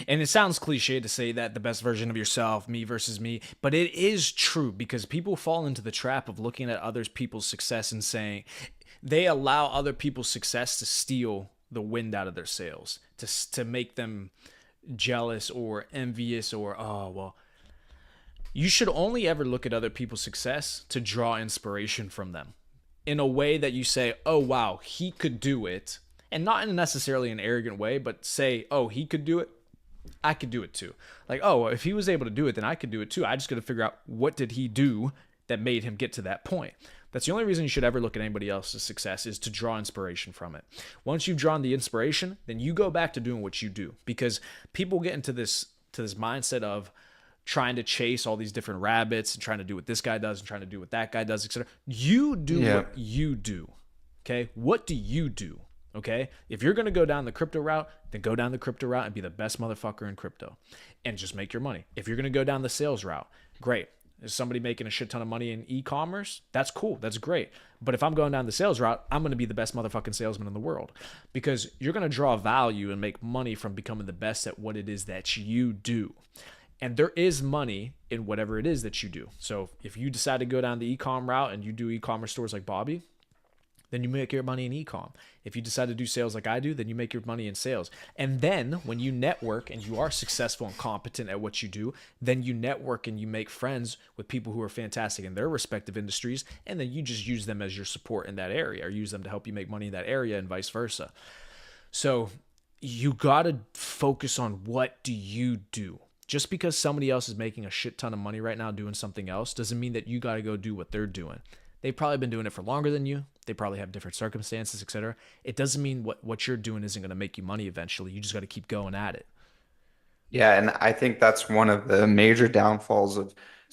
And it sounds cliche to say that the best version of yourself, me versus me, but it is true because people fall into the trap of looking at other people's success and saying they allow other people's success to steal the wind out of their sails, to make them jealous or envious or, oh, well, you should only ever look at other people's success to draw inspiration from them in a way that you say, oh, wow, he could do it. And not in necessarily an arrogant way, but say, oh, he could do it. I could do it too. Like, oh, if he was able to do it, then I could do it too. I just got to figure out what did he do that made him get to that point. That's the only reason you should ever look at anybody else's success, is to draw inspiration from it. Once you've drawn the inspiration, then you go back to doing what you do, because people get into this mindset of trying to chase all these different rabbits and trying to do what this guy does and trying to do what that guy does, etc. You do Yeah. what you do. Okay? What do you do? Okay? If you're going to go down the crypto route, then go down the crypto route and be the best motherfucker in crypto and just make your money. If you're going to go down the sales route, great. Is somebody making a shit ton of money in e-commerce? That's cool. That's great. But if I'm going down the sales route, I'm going to be the best motherfucking salesman in the world, because you're going to draw value and make money from becoming the best at what it is that you do. And there is money in whatever it is that you do. So if you decide to go down the e-com route and you do e-commerce stores like Bobby, then you make your money in e-com. If you decide to do sales like I do, then you make your money in sales. And then when you network and you are successful and competent at what you do, then you network and you make friends with people who are fantastic in their respective industries, and then you just use them as your support in that area, or use them to help you make money in that area, and vice versa. So you got to focus on what do you do. Just because somebody else is making a shit ton of money right now doing something else doesn't mean that you got to go do what they're doing. They've probably been doing it for longer than you. They probably have different circumstances, etc. It doesn't mean what you're doing isn't going to make you money eventually. You just got to keep going at it. Yeah, and I think that's one of the major downfalls of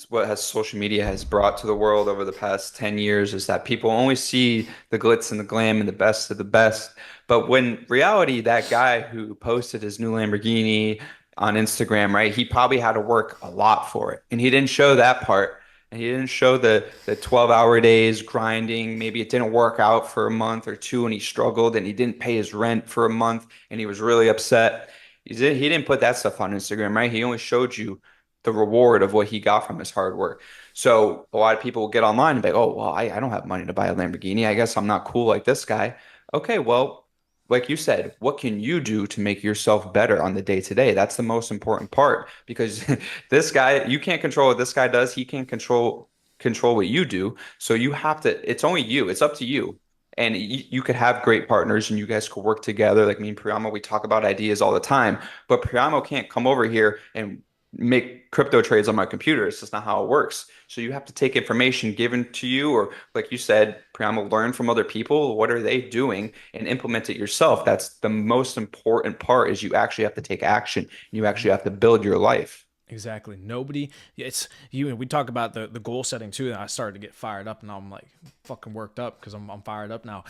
what has social media has brought to the world over the past 10 years, is that people only see the glitz and the glam and the best of the best. But when reality, that guy who posted his new Lamborghini on Instagram, right, he probably had to work a lot for it. And he didn't show that part. And he didn't show the 12-hour days grinding. Maybe it didn't work out for a month or two and he struggled and he didn't pay his rent for a month and he was really upset. He didn't put that stuff on Instagram, right? He only showed you the reward of what he got from his hard work. So a lot of people will get online and be like, oh, well, I don't have money to buy a Lamborghini. I guess I'm not cool like this guy. Okay, well, like you said, what can you do to make yourself better on the day to day? That's the most important part, because this guy, you can't control what this guy does. He can't control what you do. So you have to, it's only you. It's up to you. And you could have great partners and you guys could work together. Like me and Priyamo, we talk about ideas all the time, but Priyamo can't come over here and make crypto trades on my computer. It's just not how it works. So you have to take information given to you, or like you said, Priyamo, learn from other people. What are they doing, and implement it yourself? That's the most important part, is you actually have to take action. You actually have to build your life. Exactly. Nobody. It's you. And we talk about the goal setting too. And I started to get fired up. Now I'm like fucking worked up because I'm fired up now.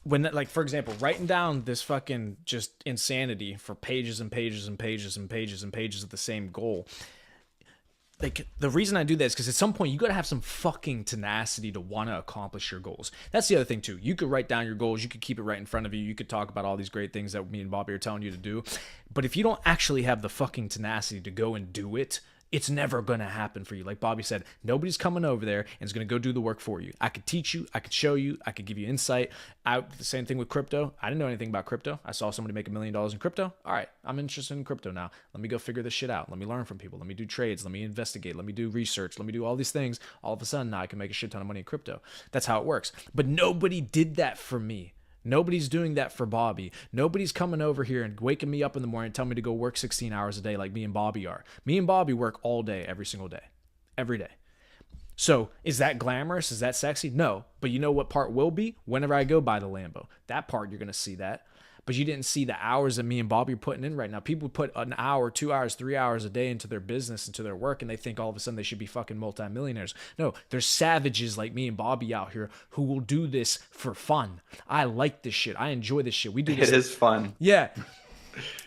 When like, for example, writing down this fucking just insanity for pages and pages and pages and pages and pages of the same goal. Like, the reason I do that is because at some point you got to have some fucking tenacity to want to accomplish your goals. That's the other thing too. You could write down your goals, you could keep it right in front of you, you could talk about all these great things that me and Bobby are telling you to do, but if you don't actually have the fucking tenacity to go and do it, it's never going to happen for you. Like Bobby said, nobody's coming over there and is going to go do the work for you. I could teach you, I could show you, I could give you insight. The same thing with crypto. I didn't know anything about crypto. I saw somebody make $1 million in crypto. All right, I'm interested in crypto now. Let me go figure this shit out. Let me learn from people. Let me do trades. Let me investigate. Let me do research. Let me do all these things. All of a sudden, now I can make a shit ton of money in crypto. That's how it works. But nobody did that for me. Nobody's doing that for Bobby. Nobody's coming over here and waking me up in the morning and telling me to go work 16 hours a day like me and Bobby are. Me and Bobby work all day, every single day. Every day. So is that glamorous? Is that sexy? No. But you know what part will be? Whenever I go buy the Lambo. That part, you're going to see that. But you didn't see the hours that me and Bobby are putting in right now. People put an hour, 2 hours, 3 hours a day into their business, into their work, and they think all of a sudden they should be fucking multimillionaires. No, there's savages like me and Bobby out here who will do this for fun. I like this shit. I enjoy this shit. We do this. It is fun. Yeah.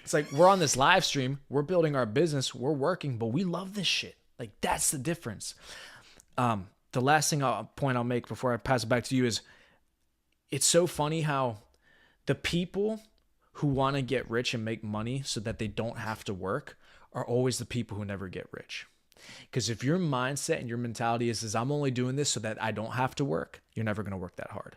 It's like we're on this live stream. We're building our business. We're working, but we love this shit. Like, that's the difference. The last point I'll make before I pass it back to you is, it's so funny how the people who want to get rich and make money so that they don't have to work are always the people who never get rich. Because if your mindset and your mentality is I'm only doing this so that I don't have to work, you're never going to work that hard.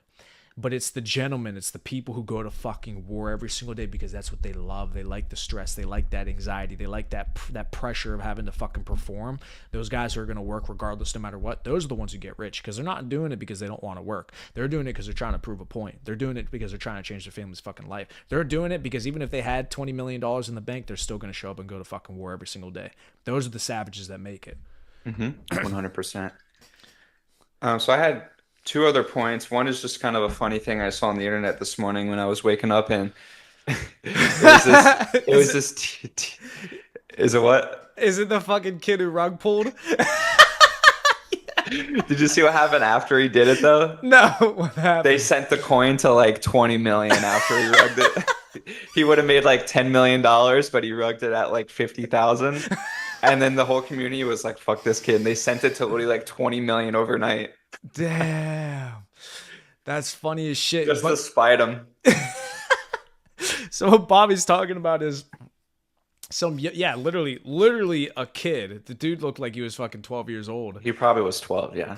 But it's the gentlemen, it's the people who go to fucking war every single day because that's what they love. They like the stress. They like that anxiety. They like that pressure of having to fucking perform. Those guys who are going to work regardless no matter what, those are the ones who get rich because they're not doing it because they don't want to work. They're doing it because they're trying to prove a point. They're doing it because they're trying to change their family's fucking life. They're doing it because even if they had $20 million in the bank, they're still going to show up and go to fucking war every single day. Those are the savages that make it. 100%. So I had two other points. One is just kind of a funny thing I saw on the internet this morning when I was waking up, and is it what? Is it the fucking kid who rug pulled? Did you see what happened after he did it though? No, what happened? They sent the coin to like 20 million after he rugged it. He would have made like $10 million, but he rugged it at like 50,000. And then the whole community was like, fuck this kid. And they sent it to literally like 20 million overnight. Damn. That's funny as shit. Just to spite him. So what Bobby's talking about is literally a kid. The dude looked like he was fucking 12 years old. He probably was 12, yeah.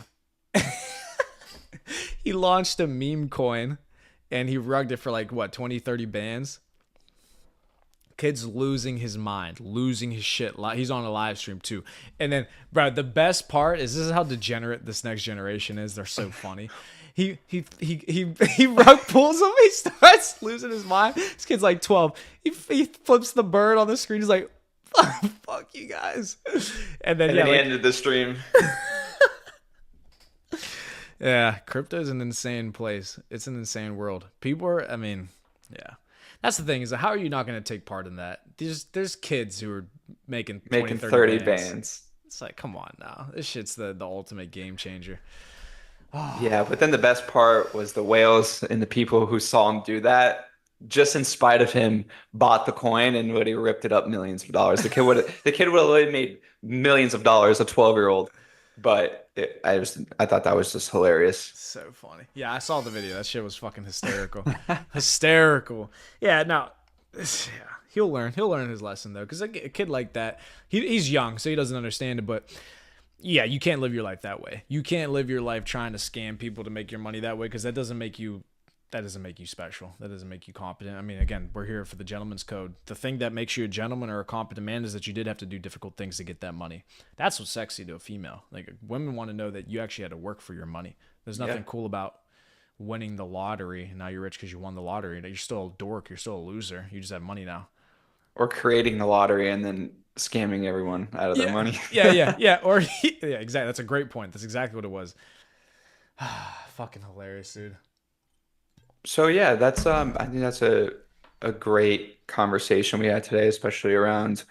He launched a meme coin and he rugged it for like, what, 20, 30 bands? Kid's losing his mind, losing his shit. He's on a live stream too. And then, bro, the best part is this is how degenerate this next generation is. They're so funny. He rug pulls him. He starts losing his mind. This kid's like 12. He flips the bird on the screen. He's like, fuck you guys. And then he ended the stream. Yeah, crypto is an insane place. It's an insane world. People are, yeah. That's the thing is, how are you not going to take part in that? There's kids who are making 30 bands. It's like, come on now. This shit's the ultimate game changer. Oh. Yeah, but then the best part was the whales and the people who saw him do that, just in spite of him, bought the coin and would have ripped it up millions of dollars. The kid would have made millions of dollars, a 12-year-old. But I thought that was just hilarious. So funny. Yeah, I saw the video. That shit was fucking hysterical. Hysterical. Yeah, no. Yeah, he'll learn. He'll learn his lesson, though. Because a kid like that, he's young, so he doesn't understand it. But, yeah, you can't live your life that way. You can't live your life trying to scam people to make your money that way because that doesn't make you special. That doesn't make you competent. I mean, again, we're here for the gentleman's code. The thing that makes you a gentleman or a competent man is that you did have to do difficult things to get that money. That's what's sexy to a female. Like, women want to know that you actually had to work for your money. There's nothing cool about winning the lottery and now you're rich because you won the lottery. You're still a dork. You're still a loser. You just have money now. Or creating the lottery and then scamming everyone out of their money. yeah. Or yeah, exactly. That's a great point. That's exactly what it was. Fucking hilarious, dude. So yeah, that's I think that's a great conversation we had today, especially around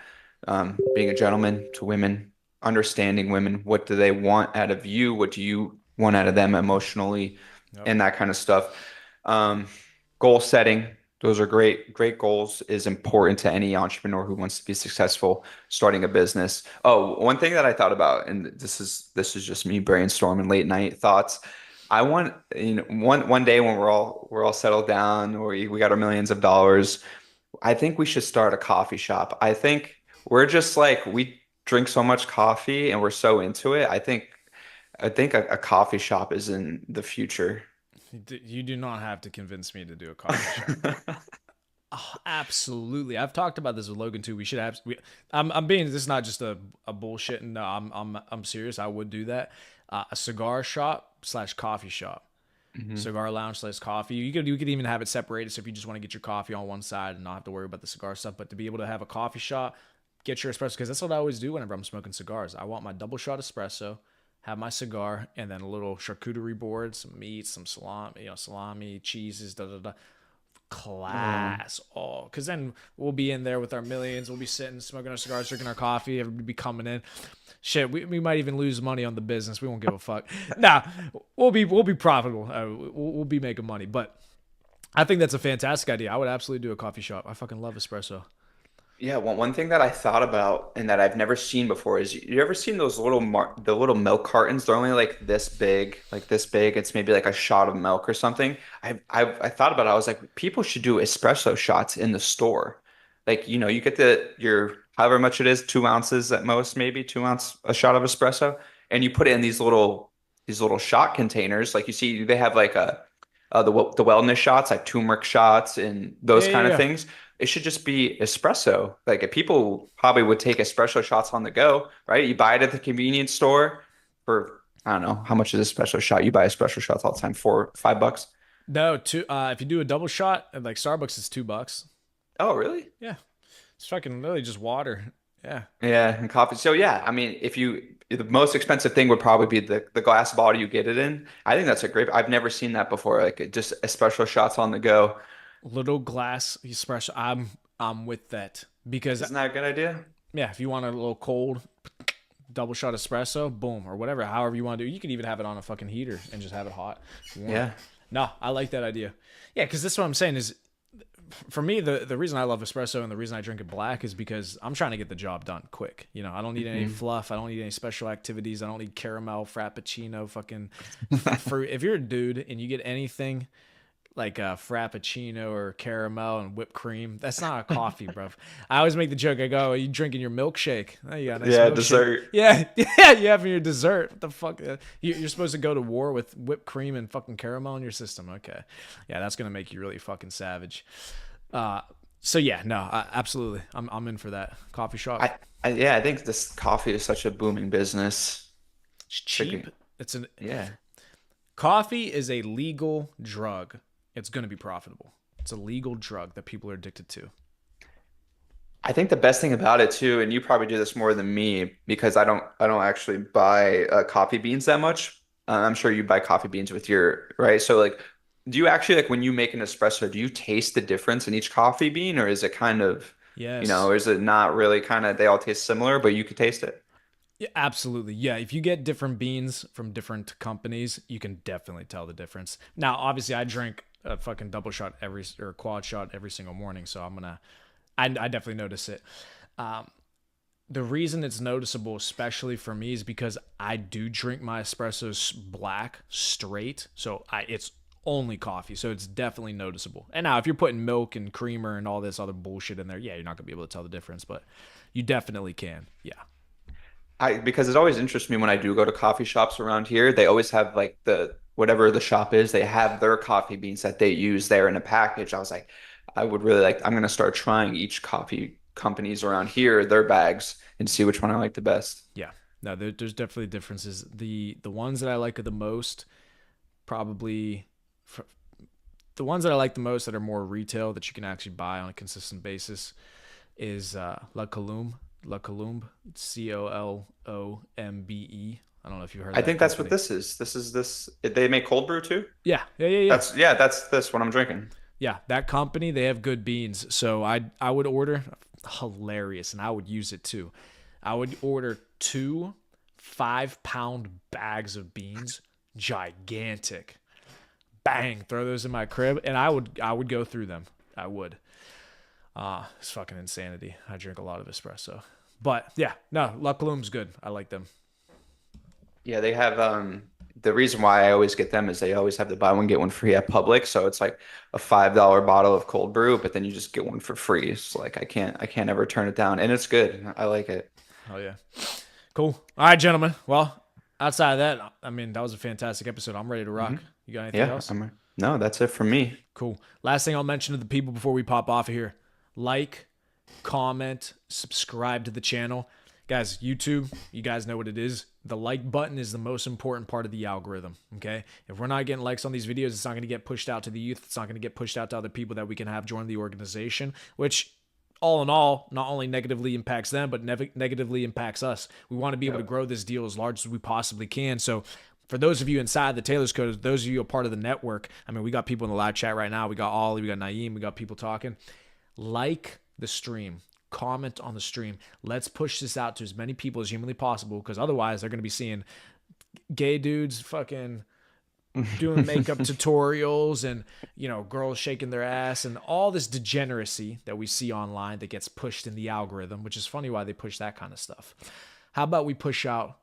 being a gentleman to women, understanding women. What do they want out of you? What do you want out of them emotionally, and that kind of stuff. Goal setting, those are great goals, is important to any entrepreneur who wants to be successful starting a business. Oh, one thing that I thought about, and this is just me brainstorming late night thoughts. I want, one day when we're all settled down or we got our millions of dollars, I think we should start a coffee shop. I think we're just like, we drink so much coffee and we're so into it. I think a coffee shop is in the future. You do not have to convince me to do a coffee shop. Oh, absolutely. I've talked about this with Logan too. We should have. This is not just a bullshit. No, I'm serious. I would do that. A cigar shop / coffee shop. Mm-hmm. Cigar lounge / coffee. You could even have it separated. So if you just want to get your coffee on one side and not have to worry about the cigar stuff, but to be able to have a coffee shop, get your espresso, because that's what I always do whenever I'm smoking cigars. I want my double shot espresso, have my cigar, and then a little charcuterie board, some meat, some salami, cheeses, class. Oh, because then we'll be in there with our millions. We'll be sitting, smoking our cigars, drinking our coffee. Everybody be coming in. Shit, we might even lose money on the business. We won't give a fuck. Nah, we'll be profitable. We'll be making money. But I think that's a fantastic idea. I would absolutely do a coffee shop. I fucking love espresso. Yeah, one thing that I thought about and that I've never seen before is you ever seen those the little milk cartons? They're only like this big, like this big. It's maybe like a shot of milk or something. I thought about it. I was like, people should do espresso shots in the store. Like, you get your however much it is, 2 ounces at most, maybe 2 ounce a shot of espresso, and you put it in these little shot containers. Like you see, they have like the wellness shots, like turmeric shots and Yeah, those yeah, kind of yeah. things. It should just be espresso. Like if people probably would take espresso shots on the go, right? You buy it at the convenience store for, I don't know, how much is a espresso shot? You buy espresso shots all the time, $4, $5. No, two. If you do a double shot at like Starbucks, it's $2. Oh, really? Yeah, it's fucking literally just water. Yeah. Yeah, and coffee. So yeah, I mean, the most expensive thing would probably be the glass bottle you get it in. I think that's a great. I've never seen that before. Like just espresso shots on the go. Little glass espresso. I'm with that because Isn't that a good idea? yeah, if you want a little cold double shot espresso, boom, or whatever, however you want to do. You can even have it on a fucking heater and just have it hot if you want. Yeah. No, I like that idea. Yeah, because that's what I'm saying is for me, the reason I love espresso and the reason I drink it black is because I'm trying to get the job done quick. I don't need any Mhm. fluff. I don't need any special activities. I don't need caramel, frappuccino, fucking fruit. If you're a dude and you get anything like a frappuccino or caramel and whipped cream, that's not a coffee, bro. I always make the joke. I go, "Are you drinking your milkshake? Oh, you got a nice Yeah, milkshake." dessert. Yeah, yeah, you having your dessert. What the fuck? You're supposed to go to war with whipped cream and fucking caramel in your system. Okay, yeah, that's gonna make you really fucking savage. Uh, so yeah, no, absolutely, I'm in for that coffee shop. Yeah, I think this coffee is such a booming business. It's Like, cheap. It's an yeah. Coffee is a legal drug. It's gonna be profitable. It's a legal drug that people are addicted to. I think the best thing about it too, and you probably do this more than me because I don't actually buy coffee beans that much. I'm sure you buy coffee beans with your, right? So like, do you actually like when you make an espresso, do you taste the difference in each coffee bean, or is it kind of, Yes. or is it not really kind of they all taste similar, but you could taste it? Yeah, absolutely. Yeah, if you get different beans from different companies, you can definitely tell the difference. Now, obviously, I drink a fucking double shot every or quad shot every single morning, so I definitely notice it. Um, the reason it's noticeable, especially for me, is because I do drink my espressos black straight, so it's only coffee, so it's definitely noticeable. And now, if you're putting milk and creamer and all this other bullshit in there, yeah, you're not gonna be able to tell the difference, but you definitely can. Yeah. Because it always interests me when I do go to coffee shops around here, they always have like the whatever the shop is, they have their coffee beans that they use there in a package. I was like, I would really like, I'm gonna start trying each coffee companies around here, their bags, and see which one I like the best. Yeah, no, there's definitely differences. The ones that I like the most, probably, the ones that I like the most that are more retail that you can actually buy on a consistent basis is La Colombe. La Colombe, Colombe. I don't know if you heard I that think that's what company. this is. This. They make cold brew too? Yeah, yeah, yeah, yeah, That's this what I'm drinking. yeah. That company, they have good beans. So I would order hilarious, and I would use it too. I would order 2 5-pound bags of beans, gigantic. Bang, throw those in my crib, and I would go through them. I would. It's fucking insanity. I drink a lot of espresso, but yeah, no, La Colombe's good. I like them. Yeah, they have the reason why I always get them is they always have the buy one get one free at Publix. So it's like a $5 bottle of cold brew, but then you just get one for free. It's like I can't ever turn it down. And it's good. I like it. Oh yeah, cool. All right, gentlemen. Well, outside of that, I mean, that was a fantastic episode. I'm ready to Hmm. rock. You got anything Yeah, else? no, that's it for me. Cool. Last thing I'll mention to the people before we pop off of here: like, comment, subscribe to the channel. Guys, YouTube, you guys know what it is. The like button is the most important part of the algorithm. Okay. If we're not getting likes on these videos, it's not going to get pushed out to the youth. It's not going to get pushed out to other people that we can have join the organization, which all in all, not only negatively impacts them, but negatively impacts us. We want to be able to Yep. grow this deal as large as we possibly can. So, for those of you inside the Taylor's Code, those of you a part of the network, I mean, we got people in the live chat right now. We got Ollie, we got Naeem, we got people talking. Like the stream, comment on the stream. Let's push this out to as many people as humanly possible, because otherwise they're going to be seeing gay dudes fucking doing makeup tutorials and, girls shaking their ass and all this degeneracy that we see online that gets pushed in the algorithm, which is funny why they push that kind of stuff. How about we push out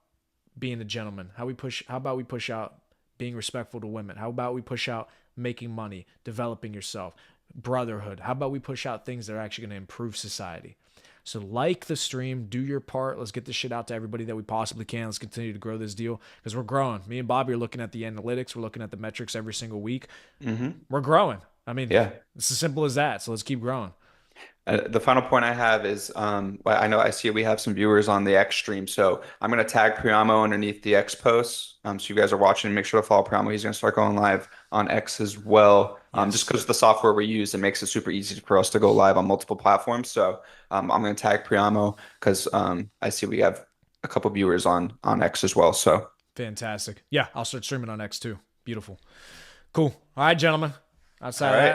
being a gentleman? How about we push out being respectful to women? How about we push out making money, developing yourself, brotherhood? How about we push out things that are actually going to improve society? So like the stream, do your part. Let's get this shit out to everybody that we possibly can. Let's continue to grow this deal because we're growing. Me and Bobby are looking at the analytics. We're looking at the metrics every single week. We're growing. I mean, Yeah. it's as simple as that. So let's keep growing. The final point I have is I know I see we have some viewers on the X stream, so I'm going to tag Priamo underneath the X posts. So you guys are watching, make sure to follow Priamo. He's going to start going live on X as well. Just Yes. because the software we use, it makes it super easy for us to go live on multiple platforms. So I'm going to tag Priamo because I see we have a couple viewers on X as well. So Fantastic. Yeah, I'll start streaming on X too. Beautiful. Cool. All right, gentlemen. Outside all of right. that,